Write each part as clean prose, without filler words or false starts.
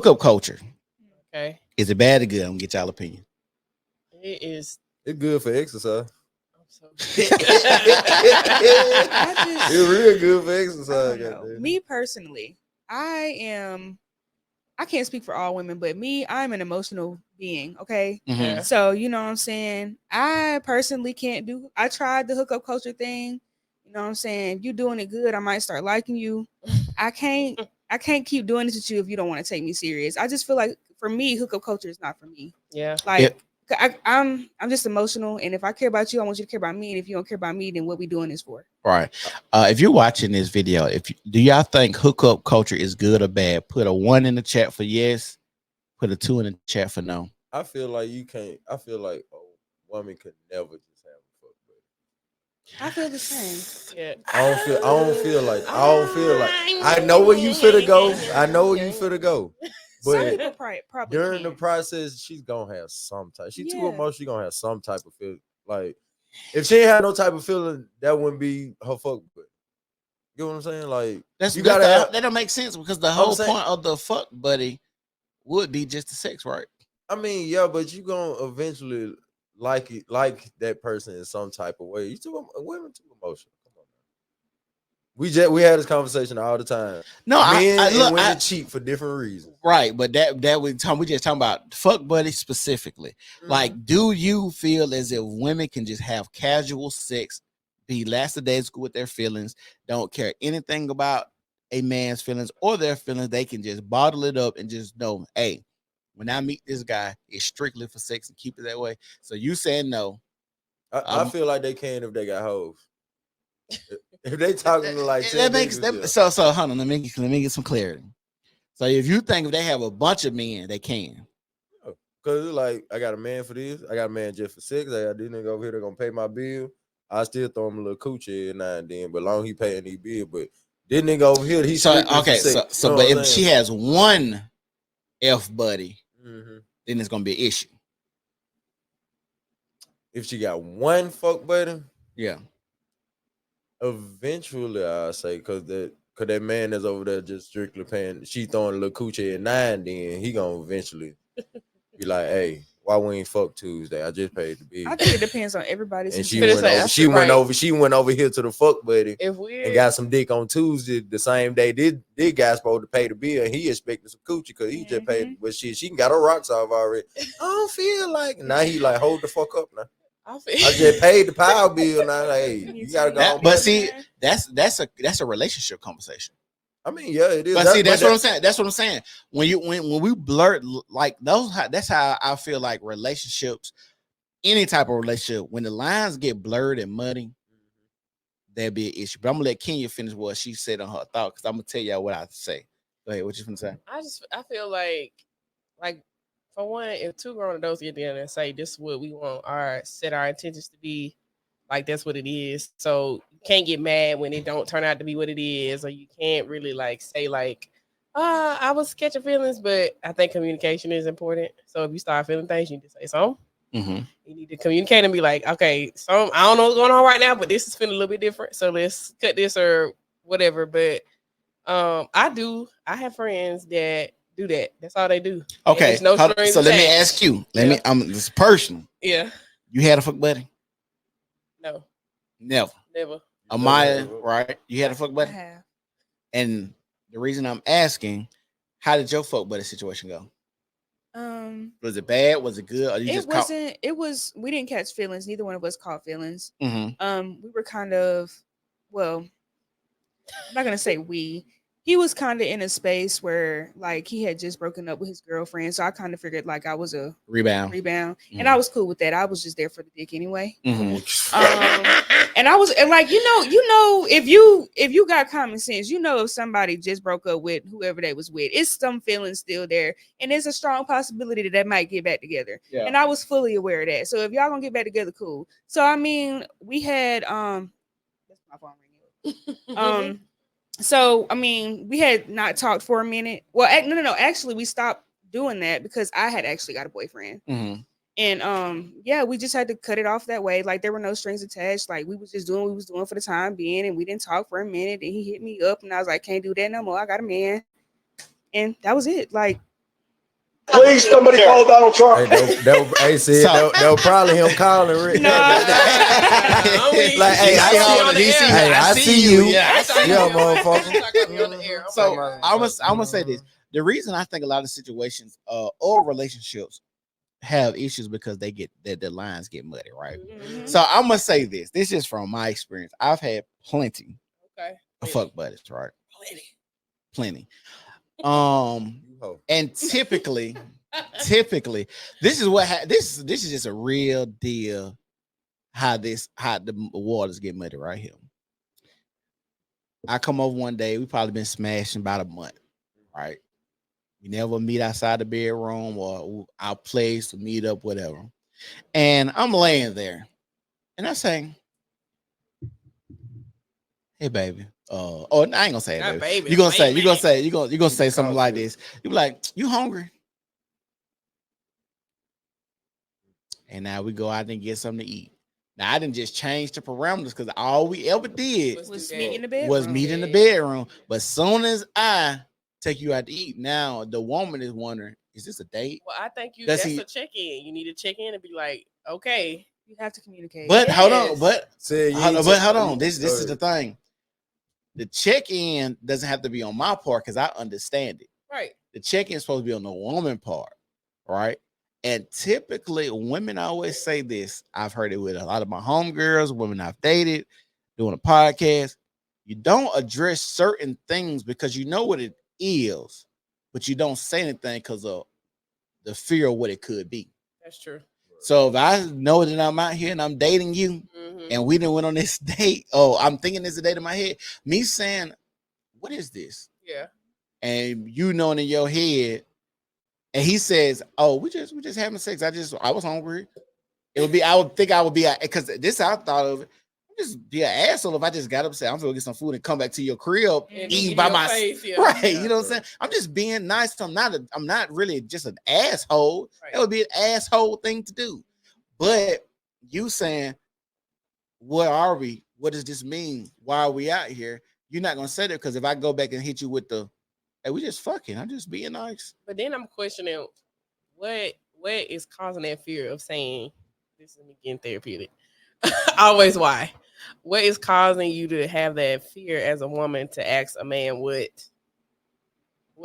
hookup culture. Okay. Is it bad or good? I'm gonna get y'all opinion. It is. It's good for exercise. I'm so It's real good for I exercise. don't know. Goddamn. Me personally, I can't speak for all women, but me, I'm an emotional being. Okay. Mhm. So, you know what I'm saying? I personally can't I tried the hookup culture thing. You know what I'm saying? You doing it good, I might start liking you. I can't keep doing this with you if you don't want to take me serious. I just feel like for me, hookup culture is not for me. Yeah. Like I'm just emotional, and if I care about you, I want you to care about me. And if you don't care about me, then what we doing is for. Right. If you're watching this video, do y'all think hookup culture is good or bad? Put a 1 in the chat for yes. Put a 2 in the chat for no. I feel like you can't. I feel like a woman could never just have a fuck buddy. I feel the same. Yeah. I don't feel like. I know where you finna go. I know where you finna go. Some But people probably during the can. process, she's gonna have some type. She's too Yeah. emotional. She gonna have some type of feel. Like if she ain't had no type of feeling, that wouldn't be her fuck buddy. You know what I'm saying? Like that don't make sense because the whole saying- point of the fuck buddy would be just the sex, right? I mean, yeah, but you gonna eventually like that person in some type of way. Women too emotional. Come on, man. We had this conversation all the time. No, men I and women cheat for different reasons. Right, but we just talking about fuck buddy specifically. Mm-hmm. Like, do you feel as if women can just have casual sex, be lackadaisical with their feelings, don't care anything about a man's feelings or their feelings? They can just bottle it up and just know, hey, when I meet this guy, it's strictly for sex and keep it that way. So you saying no? I feel like they can if they got hoes. If they talking to like that makes niggas, so hold on. Let me get some clarity. So if you think if they have a bunch of men, they can. Cause it's like I got a man for this, I got a man just for sex. I got this nigga over here that gonna pay my bill. I still throw him a little coochie every now and then, but long he paying these bills. But this nigga over here, he's so okay. So but if she has one F buddy, mm-hmm. then it's gonna be an issue. If she got one fuck buddy, yeah. Eventually, I say, cause that man that's over there just strictly paying. She throwing a little coochie at 9, then he gonna eventually be like, "Hey, why we ain't fuck Tuesday? I just paid the bill." I think it depends on everybody's. And she went over here to the fuck buddy and got some dick on Tuesday the same day. This guy supposed to pay the bill, and he expected some coochie because he just paid. But she got her rocks off already. I don't feel like now he like hold the fuck up now. I just paid the power bill now. Like, hey, you gotta go. But see, that's a relationship conversation. I mean, yeah, it is. But see, that's what I'm saying. That's what I'm saying. When we blurt like those, that's how I feel like relationships, any type of relationship, when the lines get blurred and muddy, there'll be an issue. But I'm gonna let Kenya finish what she said on her thought because I'm gonna tell y'all what I have to say. Go ahead. What you gonna say? I feel like for one, if two grown adults get together and say this is what we want set our intentions to be, like that's what it is. So you can't get mad when it don't turn out to be what it is, or you can't really like say like, I was catching feelings, but I think communication is important. So if you start feeling things, you need to say something. Mm-hmm. You need to communicate and be like, okay, so I don't know what's going on right now, but this is feeling a little bit different. So let's cut this or whatever. But I have friends that do that. That's all they do. Okay. So let me ask you. This is personal. Yeah. You had a fuck buddy? No. Never. Amaya, right? You had a fuck buddy? I have. And the reason I'm asking, how did your fuck buddy situation go? Was it bad? Was it good? Or you it was we didn't catch feelings. Neither one of us caught feelings. Mm-hmm. We were kind of, well, I'm not gonna say he was kind of in a space where like he had just broken up with his girlfriend. So I kind of figured like I was a rebound. Mm-hmm. And I was cool with that. I was just there for the dick anyway. Mm-hmm. And I was like, you know, if you got common sense, you know, if somebody just broke up with whoever they was with, it's some feelings still there. And there's a strong possibility that might get back together. Yeah. And I was fully aware of that. So if y'all gonna get back together, cool. So I mean, we had that's my phone ringing. So, I mean, we had not talked for a minute. Well, no. Actually, we stopped doing that because I had actually got a boyfriend. Mm-hmm. And, yeah, we just had to cut it off that way. Like, there were no strings attached. Like, we was just doing what we was doing for the time being. And we didn't talk for a minute. And he hit me up. And I was like, can't do that no more. I got a man. And that was it. Like, Please, somebody call Donald Trump. That was probably him calling Rick. I see you. Yeah, I see you, motherfucker. So I'm gonna say this. The reason I think a lot of situations or relationships have issues because they get the lines get muddy, right? Mm-hmm. So I'm gonna say this. This is from my experience. I've had plenty of fuck buddies, right? Plenty. And typically, this is what this is just a real deal. How the waters get muddy right here. I come over one day. We probably been smashing about a month, right? We never meet outside the bedroom or our place to meet up, whatever. And I'm laying there, and I say, "Hey, baby." I ain't gonna say it, baby. You're gonna say something like this. You be like, "You hungry?" And now we go out and get something to eat. Now I didn't just change the parameters because all we ever did was meet in the bedroom. But soon as I take you out to eat, now the woman is wondering, is this a date? Well, I think that's a check-in. You need to check in and be like, okay. You have to communicate. But hold on. Hold on. This is the thing. The check-in doesn't have to be on my part because I understand it. Right. The check-in is supposed to be on the woman part, right? And typically, women always say this. I've heard it with a lot of my homegirls, women I've dated, doing a podcast. You don't address certain things because you know what it is, but you don't say anything because of the fear of what it could be. That's true. So if I know that I'm out here and I'm dating you, and we done went on this date, I'm thinking this is a date in my head, me saying, what is this? Yeah. And you knowing in your head, and he says, "Oh, we just having sex. I was hungry." It would be. I would think I would be because this I thought of. I'd just be an asshole if I just got up and said, "I'm gonna get some food and come back to your crib eating by myself." Right? Yeah. You know what I'm saying? I'm just being nice. I'm not really just an asshole. Right. That would be an asshole thing to do. But you saying, "Where are we? What does this mean? Why are we out here?" You're not gonna say that because if I go back and hit you with the, "Hey, we just fucking. I'm just being nice." But then I'm questioning what is causing that fear of saying this is me getting therapeutic. Always why? What is causing you to have that fear as a woman to ask a man what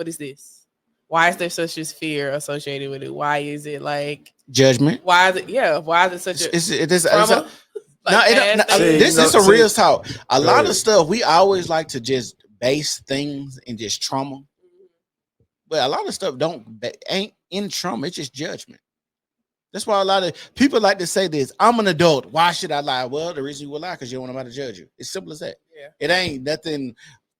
is this? Why is there such this fear associated with it? Why is it like judgment? Why is it such a trauma? This is a real talk. A lot of stuff we always like to just base things in just trauma. But a lot of stuff ain't in trauma. It's just judgment. That's why a lot of people like to say this. I'm an adult. Why should I lie? Well, the reason you will lie because you don't want nobody to judge you. It's simple as that. Yeah. It ain't nothing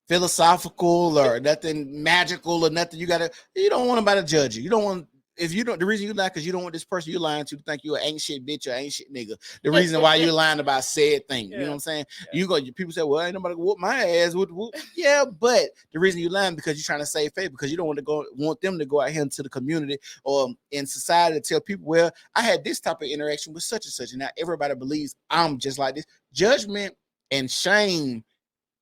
philosophical or nothing magical or nothing. You don't want nobody to judge you. You don't want. If you don't, the reason you lie because you don't want this person you're lying to think you an ain't shit bitch or ain't shit nigga. The reason why you're lying about said thing, you know what I'm saying? Yeah. People say, well, ain't nobody whoop my ass. Whoop. Yeah, but the reason you're lying because you're trying to save face because you don't want them to go out here into the community or in society to tell people, well, I had this type of interaction with such and such, and now everybody believes I'm just like this. Judgment and shame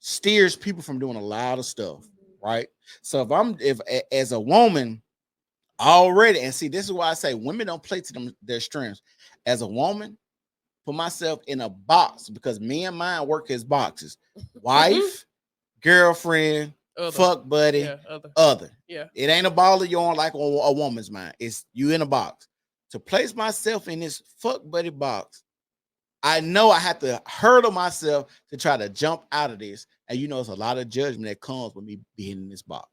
steers people from doing a lot of stuff, right? So if as a woman. Already, and see, this is why I say women don't play to their strengths. As a woman, put myself in a box because me and mine work as boxes. Wife, girlfriend, fuck buddy, other. Yeah. It ain't a ball of yarn like a woman's mind. It's you in a box. To place myself in this fuck buddy box, I know I have to hurdle myself to try to jump out of this. And it's a lot of judgment that comes with me being in this box.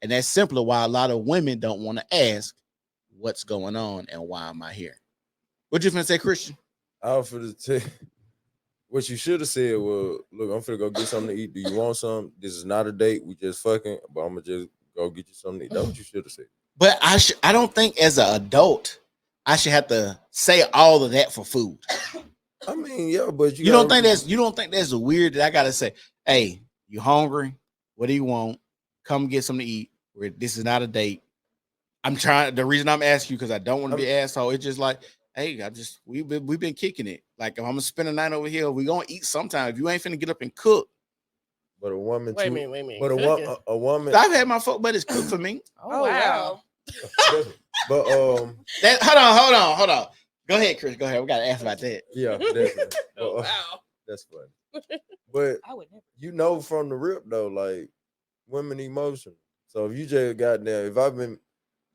And that's simply why a lot of women don't want to ask what's going on and why am I here. What you finna say, Christian? I was finna say what you should have said was, look, I'm finna go get something to eat. Do you want something? This is not a date. We just fucking, but I'm gonna just go get you something to eat. That's what you should have said. But I don't think as an adult I should have to say all of that for food. I mean, yeah, but you don't think that's weird that I gotta say, hey, you hungry? What do you want? Come get something to eat. This is not a date. The reason I'm asking you because I don't want to be an asshole. It's just like, hey, we've been kicking it. Like if I'm gonna spend a night over here, we gonna eat sometime. If you ain't finna get up and cook. But a woman. Wait a minute. But a woman. I've had my fuck buddies cook for me. Oh wow. But hold on. Go ahead, Chris. Go ahead. We gotta ask about that. Yeah, definitely. Oh, wow. That's funny. But I would never. you know from the rip though, like women emotional. So if you just got there, if I've been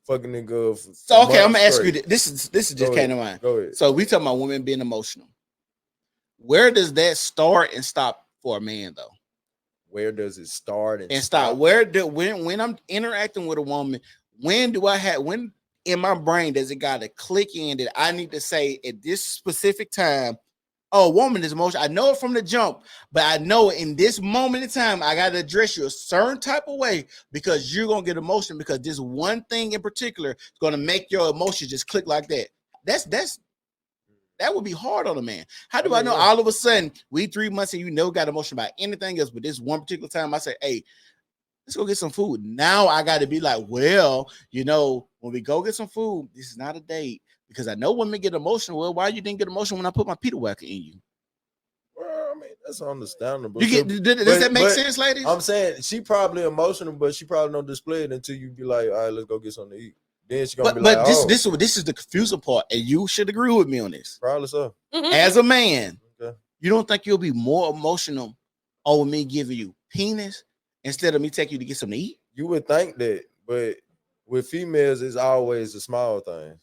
fucking a girl for So okay, I'm months gonna ask you straight, this is just came to mind. Go ahead. So we talking about women being emotional. Where does that start and stop for a man though? Where does it start and stop? When I'm interacting with a woman, when in my brain does it gotta click in that I need to say at this specific time, oh, woman is emotional. I know it from the jump, but I know in this moment in time, I gotta address you a certain type of way because you're gonna get emotional because this one thing in particular is gonna make your emotions just click like that. That would be hard on a man. How do I know all of a sudden we 3 months and you never got emotional about anything else, but this one particular time I say, hey, let's go get some food. Now I got to be like, well, when we go get some food, this is not a date because I know women get emotional. Well, why you didn't get emotional when I put my Peter Wacker in you? Well, I mean, that's understandable. Does that make sense, ladies? I'm saying she probably emotional, but she probably don't display it until you be like, all right, let's go get something to eat. Then she's gonna be like, this is the confusing part, and you should agree with me on this. Probably so. As a man, you don't think you'll be more emotional over me giving you penis instead of me taking you to get something to eat? You would think that, but with females, it's always the small things.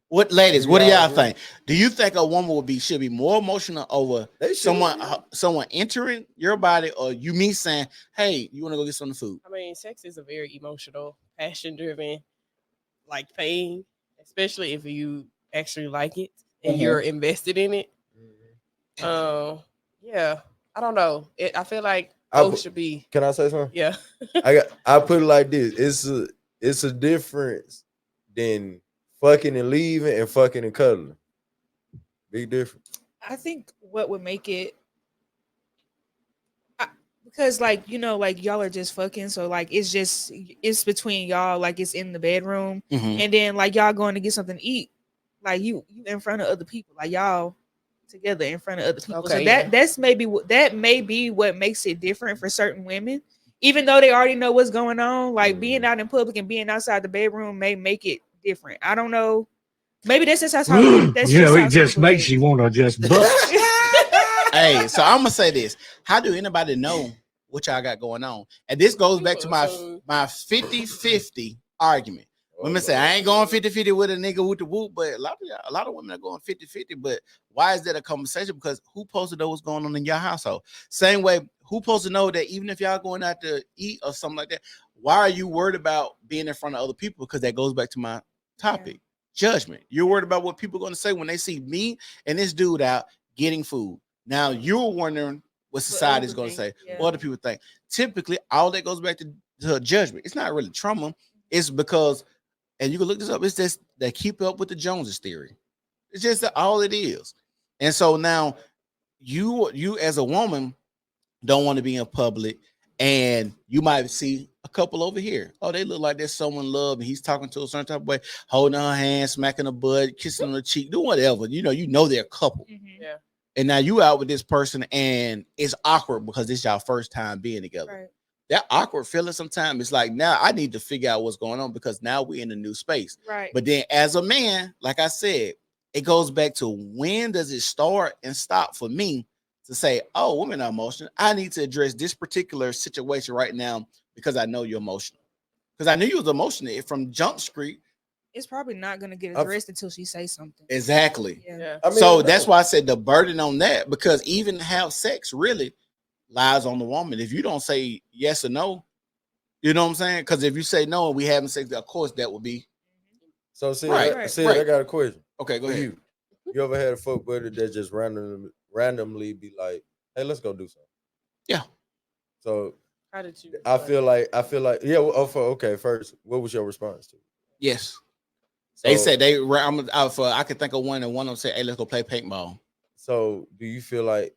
What ladies? What do y'all think? Do you think a woman should be more emotional over someone entering your body, or me saying, "Hey, you want to go get some food?" I mean, sex is a very emotional, passion-driven, thing, especially if you actually like it and you're invested in it. Yeah, I don't know. I feel like both should be. Can I say something? Yeah, I put it like this: it's a difference than fucking and leaving and fucking and cuddling. Big difference. I think what would make it, because y'all are just fucking, so it's between y'all, it's in the bedroom, and then y'all going to get something to eat, you in front of other people, y'all together in front of other people. Okay, so that may be what makes it different for certain women, even though they already know what's going on. Being out in public and being outside the bedroom may make it different. I don't know. Maybe that's just how it just makes you want to just bust. Hey, so I'm gonna say this: how do anybody know what y'all got going on? And this goes back to my 50-50 argument. Women say I ain't going 50-50 with a nigga with the whoop, but a lot of women are going 50-50. But why is that a conversation? Because who supposed to know what's going on in your household? Same way, who supposed to know that even if y'all going out to eat or something like that, why are you worried about being in front of other people? Because that goes back to my topic. Yeah. Judgment. You're worried about what people are going to say when they see me and this dude out getting food. Now you're wondering what society is going to say, what other people think. Typically, all that goes back to judgment. It's not really trauma. It's because, and you can look this up, it's just that keep up with the Joneses theory. It's just all it is. And so now you as a woman don't want to be in public, and you might see a couple over here. Oh, they look like there's someone in love, and he's talking to a certain type of way, holding her hand, smacking her butt, kissing on the cheek, doing whatever. You know they're a couple. Mm-hmm. Yeah. And now you out with this person, and it's awkward because it's y'all first time being together. Right. That awkward feeling sometimes it's like, now I need to figure out what's going on because now we're in a new space. Right. But then as a man, like I said, it goes back to when does it start and stop for me to say, oh, women are emotional. I need to address this particular situation right now because I know you're emotional. Because I knew you was emotional from Jump Street. It's probably not going to get addressed until she says something. Exactly. Yeah. I mean, so that's why I said the burden on that, because even have sex really lies on the woman. If you don't say yes or no, you know what I'm saying? Because if you say no and we having sex, of course that would be. So I got a question. Okay, go ahead. You ever had a fuck buddy that just randomly be like, hey, let's go do something? Yeah. So how did you? I feel like yeah. Okay, first, what was your response to it? Yes. So, they said I could think of one, and one of them said, hey, let's go play paintball. So do you feel like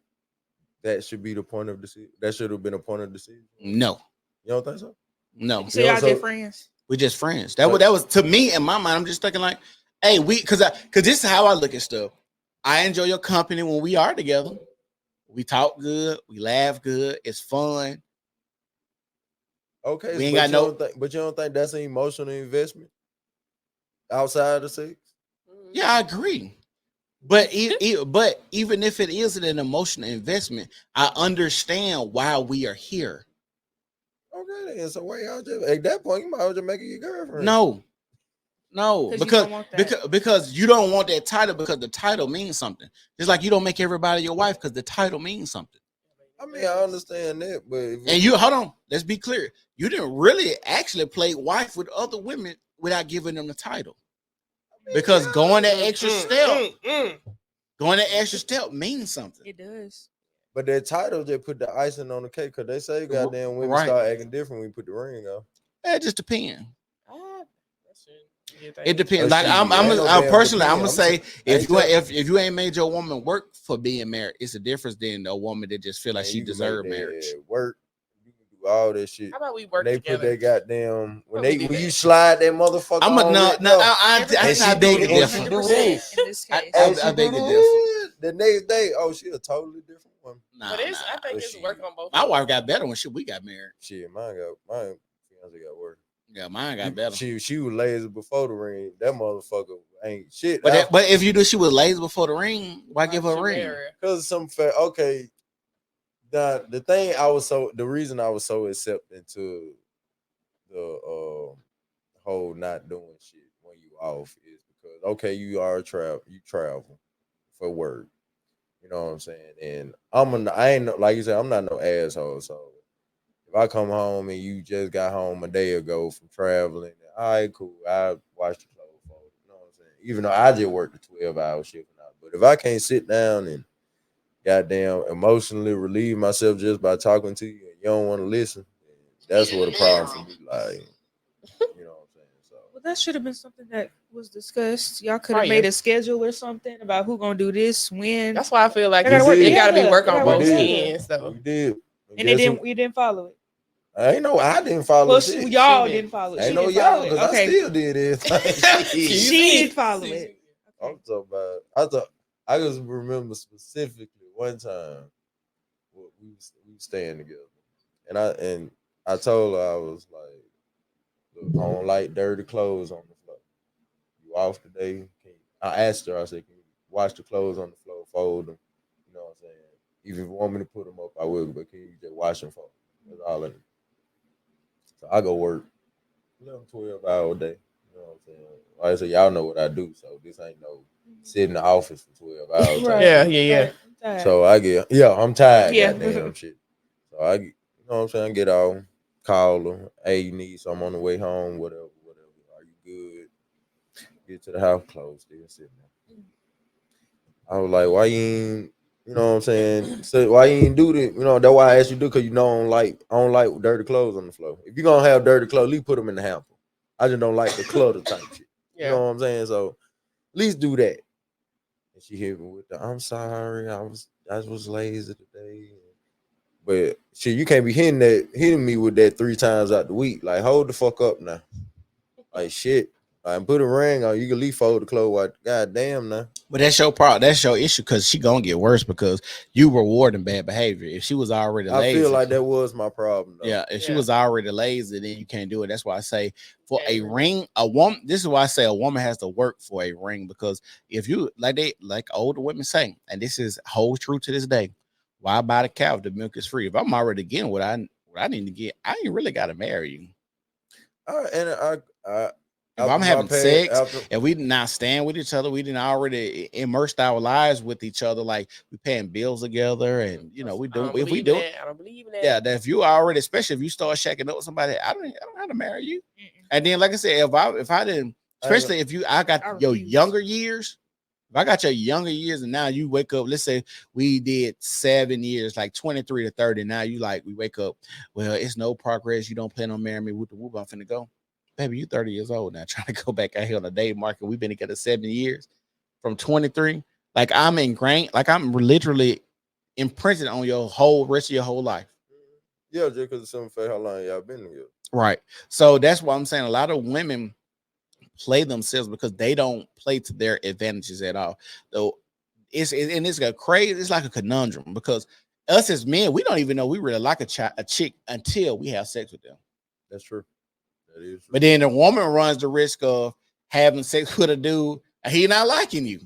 that should be the point of decision? That should have been a point of decision? No. You don't think so? No. So y'all just friends? We're just friends. That was to me in my mind. I'm just thinking like, hey, because this is how I look at stuff. I enjoy your company when we are together. We talk good. We laugh good. It's fun. Okay, but you don't think that's an emotional investment? outside of sex. Yeah, I agree. But but even if it isn't an emotional investment, I understand why we are here. Okay, then. So why y'all just at that point you might as well just make it your girlfriend? No, because you don't want that title because the title means something. Just like you don't make everybody your wife because the title means something. I mean, I understand that, but and you hold on, let's be clear. You didn't really actually play wife with other women without giving them the title. Because going that extra step means something. It does. But that title just put the icing on the cake because they say goddamn women start acting different when you put the ring on. It just depends. It depends. Like I'm personally, I'm gonna say if you ain't made your woman work for being married, it's a difference than a woman that just feel like she deserves marriage. Work, you can do all this shit. How about we work they together? Put that goddamn when you slide that motherfucker. I'm a no. I beg to differ. I beg to differ. The next day, she a totally different one. But I think it's work on both. My wife got better when we got married. Shit, my fiance got worse. Yeah, mine got better. She was lazy before the ring. That motherfucker ain't shit. But if you knew she was lazy before the ring, why give her a ring? Because some fair. Okay, the reason I was so accepting to the whole not doing shit when you off is because you travel for work. You know what I'm saying? And I ain't like you said, I'm not no asshole. So if I come home and you just got home a day ago from traveling, all right, cool. I wash the clothes for you. You know what I'm saying? Even though I just worked a 12-hour shift now. But if I can't sit down and goddamn emotionally relieve myself just by talking to you and you don't want to listen, that's what the problem for me. Like, you know what I'm saying? So that should have been something that was discussed. Y'all could have made a schedule or something about who gonna do this when. That's why I feel like it got to be work on both ends. So we did. And you didn't follow it. I didn't follow it. Well, y'all didn't follow it. I know y'all because I still did it. She didn't follow it. I'm talking about. I just remember specifically one time we were staying together, and I told her I was like, look, I don't like dirty clothes on the floor. You off today? I asked her. I said, can you wash the clothes on the floor, fold them? You know what I'm saying? Even if you want me to put them up, I will. But can you just wash them for me? That's all I need. So I go work 12-hour day. You know what I'm saying? Like I said, y'all know what I do, so this ain't no sit in the office for 12 hours. Right. Yeah. So I'm tired. Yeah. Goddamn shit. So I get, you know what I'm saying? I get off, call them. Hey, you need something on the way home? Whatever. Are you good? Get to the house, close, still sitting there. I was like, why you ain't? You know what I'm saying? So why you ain't do that? You know, that's why I asked you to do, because you know I don't like dirty clothes on the floor. If you're gonna have dirty clothes, at least put them in the hamper. I just don't like the clutter type shit. You know what I'm saying? So at least do that. And she hit me with the I'm sorry, I was lazy today. But shit, you can't be hitting me with that 3 times out the week. Like, hold the fuck up now. Like shit. Like, put a ring on. You can at least fold the clothes. Goddamn now. But that's your problem. That's your issue, because she gonna get worse because you rewarding bad behavior. If she was already lazy, I feel like that was my problem, though. Yeah, if she was already lazy, then you can't do it. That's why I say for a ring, a woman. This is why I say a woman has to work for a ring, because if you like older women say, and this is whole true to this day, why buy the cow if the milk is free? If I'm already getting what I need to get, I ain't really got to marry you. If I'm having sex and we not staying with each other, we didn't already immersed our lives with each other, like we paying bills together, and you know we do. If we do, I don't believe in that. Yeah, that if you already, especially if you start shacking up with somebody, I don't have to marry you. And then, like I said, if I didn't, especially if I got your younger years, if I got your younger years, and now you wake up, let's say we did 7 years, like 23 to 30. Now we wake up, well, it's no progress. You don't plan on marrying me with the whoop. I'm finna go. Baby, you 30 years old now, trying to go back out here on the day market. We've been together 7 years from 23. Like I'm ingrained, like I'm literally imprinted on your whole rest of your whole life. Yeah, just because it's something for how long y'all been together. Right. So that's why I'm saying a lot of women play themselves because they don't play to their advantages at all. So it's like a conundrum, because us as men, we don't even know we really like a chick until we have sex with them. That's true. But then the woman runs the risk of having sex with a dude and he not liking you.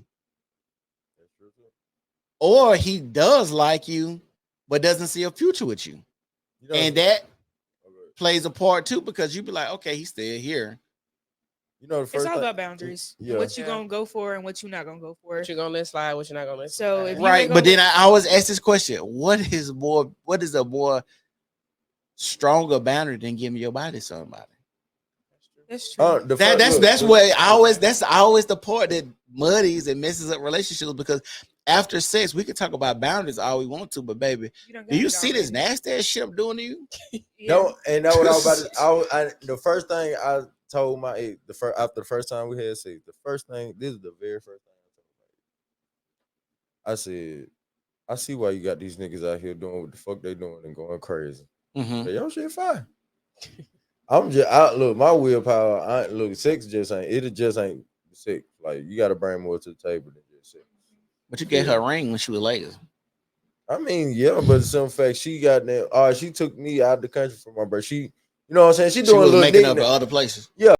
Or he does like you, but doesn't see a future with you. And that plays a part too, because you be like, okay, he's still here. You know, it's all about boundaries. Yeah. What you gonna go for and what you're not gonna go for. What you gonna let slide, what you're not gonna let slide. So if right, but then I always ask this question: what is a more stronger boundary than giving your body to somebody? That's true. That's what I always. That's always the part that muddies and messes up relationships, because after sex we can talk about boundaries all we want to, but baby, do you see this nasty ass shit I'm doing to you? No, and that what I was about to. The first thing I told my ex, after the first time we had sex, this is the very first thing I said, I see why you got these niggas out here doing what the fuck they doing and going crazy. Mm-hmm. Yo, shit fine. I'm just out. Look, my willpower. Sex just ain't sex. Like, you got to bring more to the table than just sex. But you gave her a ring when she was later. I mean, yeah, but some fact she got that. She took me out of the country for my birthday. She, you know what I'm saying? She doing was a little making up for other places. Yeah.